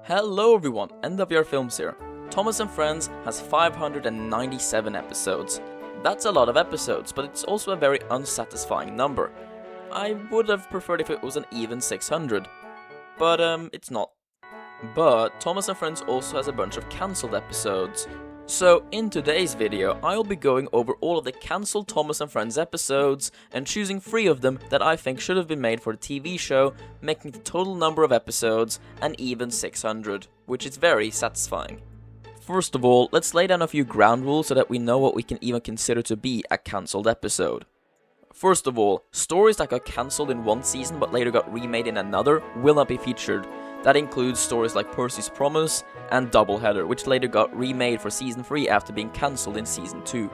Hello everyone, NWR Films here. Thomas and Friends has 597 episodes. That's a lot of episodes, but it's also a very unsatisfying number. I would have preferred if it was an even 600. But it's not. But Thomas and Friends also has a bunch of cancelled episodes. So in today's video, I'll be going over all of the cancelled Thomas and Friends episodes and choosing 3 of them that I think should have been made for the TV show, making the total number of episodes an even 600, which is very satisfying. First of all, let's lay down a few ground rules so that we know what we can even consider to be a cancelled episode. First of all, stories that got cancelled in one season but later got remade in another will not be featured. That includes stories like Percy's Promise and Doubleheader, which later got remade for Season 3 after being cancelled in Season 2.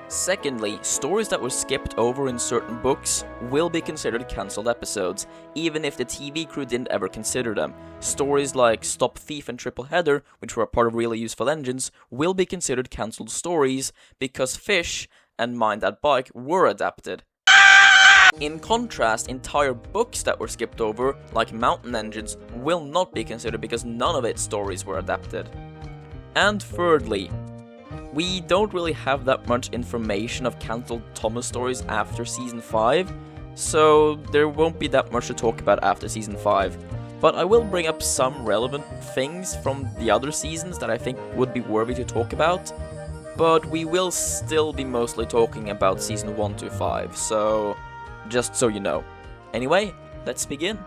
Secondly, stories that were skipped over in certain books will be considered cancelled episodes, even if the TV crew didn't ever consider them. Stories like Stop Thief and Triple Header, which were a part of Really Useful Engines, will be considered cancelled stories because Fish and Mind That Bike were adapted. In contrast, entire books that were skipped over, like Mountain Engines, will not be considered because none of its stories were adapted. And thirdly, we don't really have that much information of cancelled Thomas stories after Season 5, so there won't be that much to talk about after Season 5. But I will bring up some relevant things from the other seasons that I think would be worthy to talk about, but we will still be mostly talking about Season 1 to 5, so just so you know. Anyway, let's begin.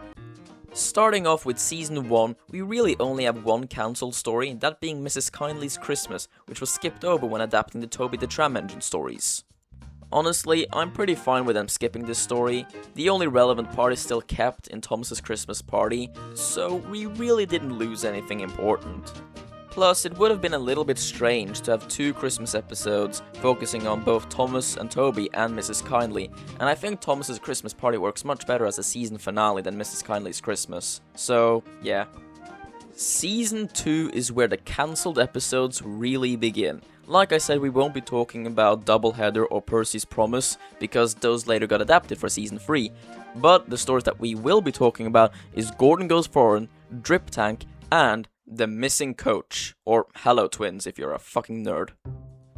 Starting off with Season 1, we really only have one cancelled story, that being Mrs. Kindly's Christmas, which was skipped over when adapting the Toby the Tram Engine stories. Honestly, I'm pretty fine with them skipping this story. The only relevant part is still kept in Thomas's Christmas party, so we really didn't lose anything important. Plus, it would have been a little bit strange to have 2 Christmas episodes focusing on both Thomas and Toby and Mrs. Kindly, and I think Thomas's Christmas party works much better as a season finale than Mrs. Kindly's Christmas. So, yeah. Season 2 is where the cancelled episodes really begin. Like I said, we won't be talking about Doubleheader or Percy's Promise, because those later got adapted for Season 3, but the stories that we will be talking about is Gordon Goes Foreign, Drip Tank, and The Missing Coach, or Hello Twins if you're a fucking nerd.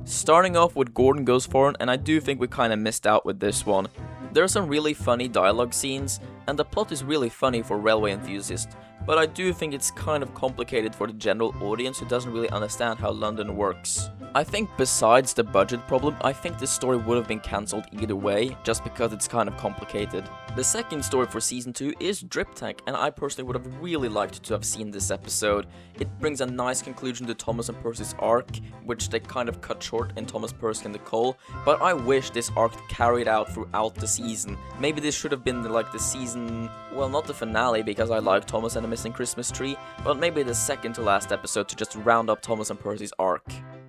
Starting off with Gordon Goes Foreign, and I do think we kinda missed out with this one. There are some really funny dialogue scenes, and the plot is really funny for railway enthusiasts, but I do think it's kind of complicated for the general audience who doesn't really understand how London works. I think besides the budget problem, I think this story would have been cancelled either way, just because it's kind of complicated. The second story for Season 2 is Drip Tank, and I personally would have really liked to have seen this episode. It brings a nice conclusion to Thomas and Percy's arc, which they kind of cut short in Thomas, Percy and Nicole, but I wish this arc carried out throughout the season. Maybe this should have been like the season, well, not the finale because I like Thomas and the Missing Christmas Tree, but maybe the second to last episode to just round up Thomas and Percy's arc.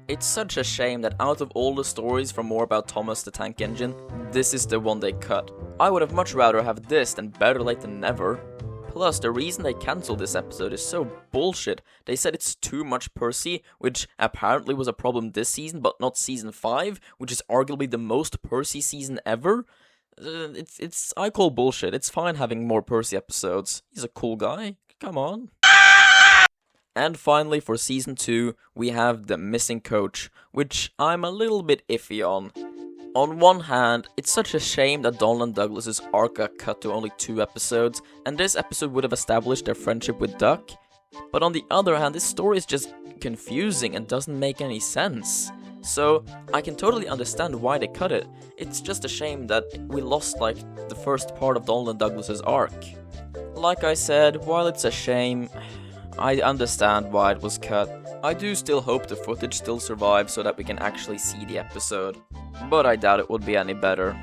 It's such a shame that out of all the stories from More About Thomas the Tank Engine, this is the one they cut. I would have much rather have this than Better Late Than Never. Plus, the reason they cancelled this episode is so bullshit. They said it's too much Percy, which apparently was a problem this season, but not Season 5, which is arguably the most Percy season ever. I call bullshit. It's fine having more Percy episodes. He's a cool guy. Come on. And finally, for Season 2, we have The Missing Coach, which I'm a little bit iffy on. On one hand, it's such a shame that Donald and Douglas's arc got cut to only 2 episodes, and this episode would have established their friendship with Duck. But on the other hand, this story is just confusing and doesn't make any sense. So, I can totally understand why they cut it. It's just a shame that we lost, like, the first part of Donald and Douglas's arc. Like I said, while it's a shame, I understand why it was cut. I do still hope the footage still survives so that we can actually see the episode, but I doubt it would be any better.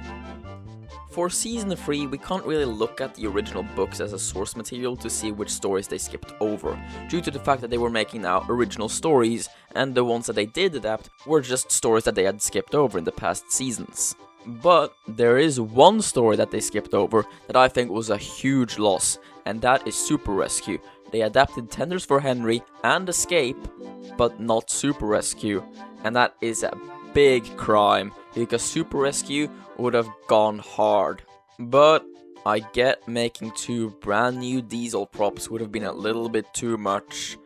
For Season 3, we can't really look at the original books as a source material to see which stories they skipped over, due to the fact that they were making now original stories, and the ones that they did adapt were just stories that they had skipped over in the past seasons. But there is one story that they skipped over that I think was a huge loss, and that is Super Rescue. They adapted Tenders for Henry and Escape, but not Super Rescue, and that is a big crime, because Super Rescue would have gone hard. But I get making 2 brand new diesel props would have been a little bit too much,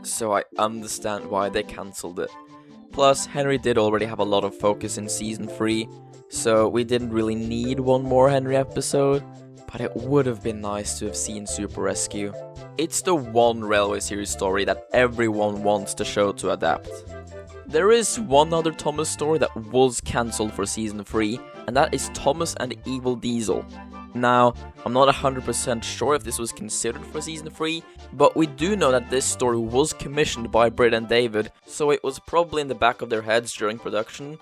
so I understand why they cancelled it. Plus, Henry did already have a lot of focus in Season 3, so we didn't really need one more Henry episode, but it would have been nice to have seen Super Rescue. It's the one Railway Series story that everyone wants the show to adapt. There is one other Thomas story that was cancelled for Season 3, and that is Thomas and the Evil Diesel. Now, I'm not 100% sure if this was considered for Season 3, but we do know that this story was commissioned by Britt and David, so it was probably in the back of their heads during production,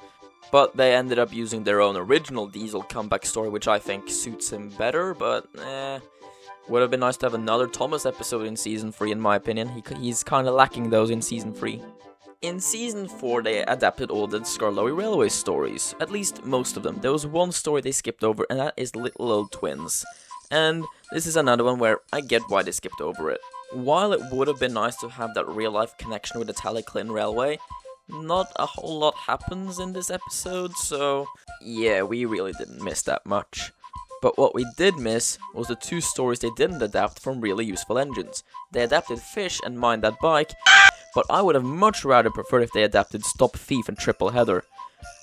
but they ended up using their own original Diesel comeback story, which I think suits him better, but would have been nice to have another Thomas episode in Season 3 in my opinion. He's kinda lacking those in Season 3. In Season 4, they adapted all the Skarloey Railway stories, at least most of them. There was one story they skipped over, and that is Little Old Twins. And this is another one where I get why they skipped over it. While it would have been nice to have that real-life connection with the Kleine Railway, not a whole lot happens in this episode, so yeah, we really didn't miss that much. But what we did miss was the 2 stories they didn't adapt from really useful engines. They adapted Fish and Mind That Bike, but I would have much rather preferred if they adapted Stop Thief and Triple Header.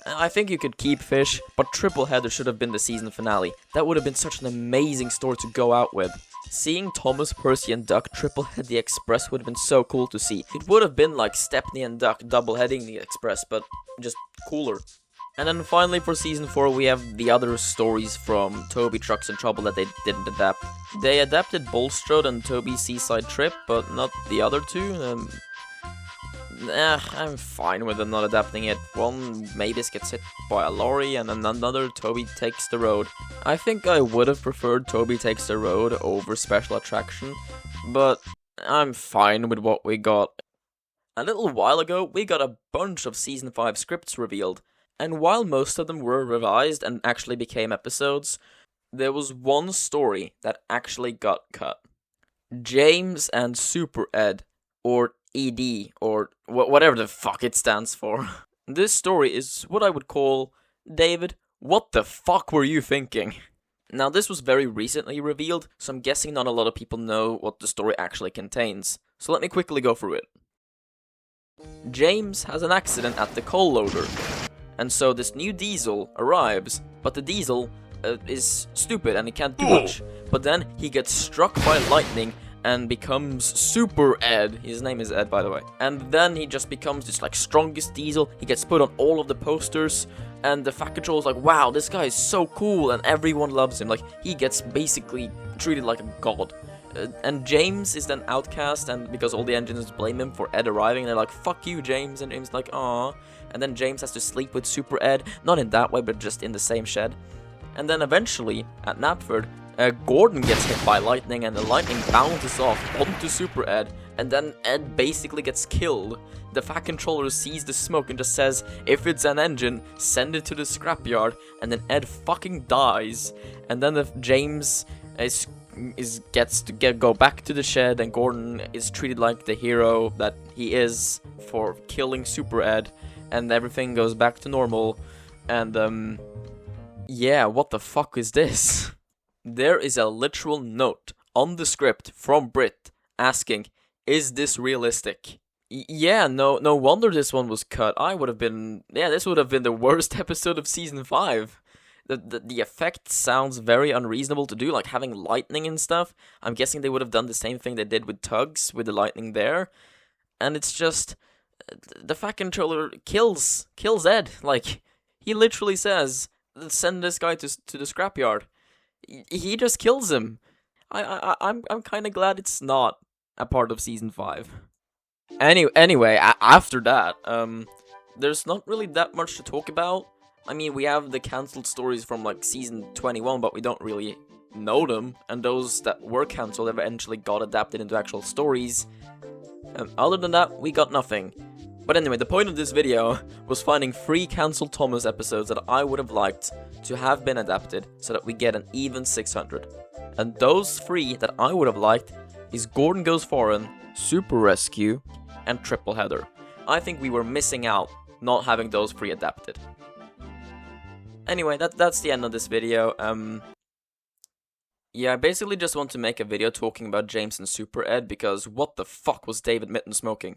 I think you could keep Fish, but Triple Header should have been the season finale. That would have been such an amazing story to go out with. Seeing Thomas, Percy and Duck triple head the Express would have been so cool to see. It would have been like Stepney and Duck double heading the Express, but just cooler. And then finally for Season 4 we have the other stories from Toby Trucks in Trouble that they didn't adapt. They adapted Bulstrode and Toby's Seaside Trip, but not the other 2. I'm fine with them not adapting it. One, Mavis gets hit by a lorry, and then another, Toby Takes the Road. I think I would have preferred Toby Takes the Road over Special Attraction, but I'm fine with what we got. A little while ago, we got a bunch of Season 5 scripts revealed, and while most of them were revised and actually became episodes, there was one story that actually got cut. James and Super Ed, or ED, or whatever the fuck it stands for. This story is what I would call, David, what the fuck were you thinking? Now this was very recently revealed, so I'm guessing not a lot of people know what the story actually contains. So let me quickly go through it. James has an accident at the coal loader, and so this new diesel arrives, but the diesel is stupid and he can't do much. But then he gets struck by lightning and becomes Super Ed. His name is Ed, by the way. And then he just becomes this like strongest diesel. He gets put on all of the posters, and the Fat Control is like, wow, this guy is so cool, and everyone loves him. Like, he gets basically treated like a god. And James is then outcast, and because all the engines blame him for Ed arriving, they're like, fuck you, James. And James is like, aw. And then James has to sleep with Super Ed, not in that way, but just in the same shed. And then eventually, at Knapford, Gordon gets hit by lightning, and the lightning bounces off onto Super Ed, and then Ed basically gets killed. The Fat Controller sees the smoke and just says, if it's an engine, send it to the scrapyard, and then Ed fucking dies. And then James gets to go back to the shed, and Gordon is treated like the hero that he is for killing Super Ed, and everything goes back to normal. And yeah, what the fuck is this? There is a literal note on the script from Britt asking, is this realistic? Yeah, no wonder this one was cut. This would have been the worst episode of Season 5. The effect sounds very unreasonable to do, like having lightning and stuff. I'm guessing they would have done the same thing they did with Tugs, with the lightning there. And it's just, the Fat Controller kills Ed. Like, he literally says, send this guy to the scrapyard. He just kills him. I'm kind of glad it's not a part of Season 5. Anyway, after that, there's not really that much to talk about. I mean, we have the cancelled stories from like Season 21, but we don't really know them. And those that were cancelled eventually got adapted into actual stories. Other than that, we got nothing. But anyway, the point of this video was finding 3 cancelled Thomas episodes that I would have liked to have been adapted so that we get an even 600. And those 3 that I would have liked is Gordon Goes Foreign, Super Rescue, and Triple Header. I think we were missing out not having those 3 adapted. Anyway, that's the end of this video. Yeah, I basically just want to make a video talking about James and Super Ed because what the fuck was David Mitten smoking?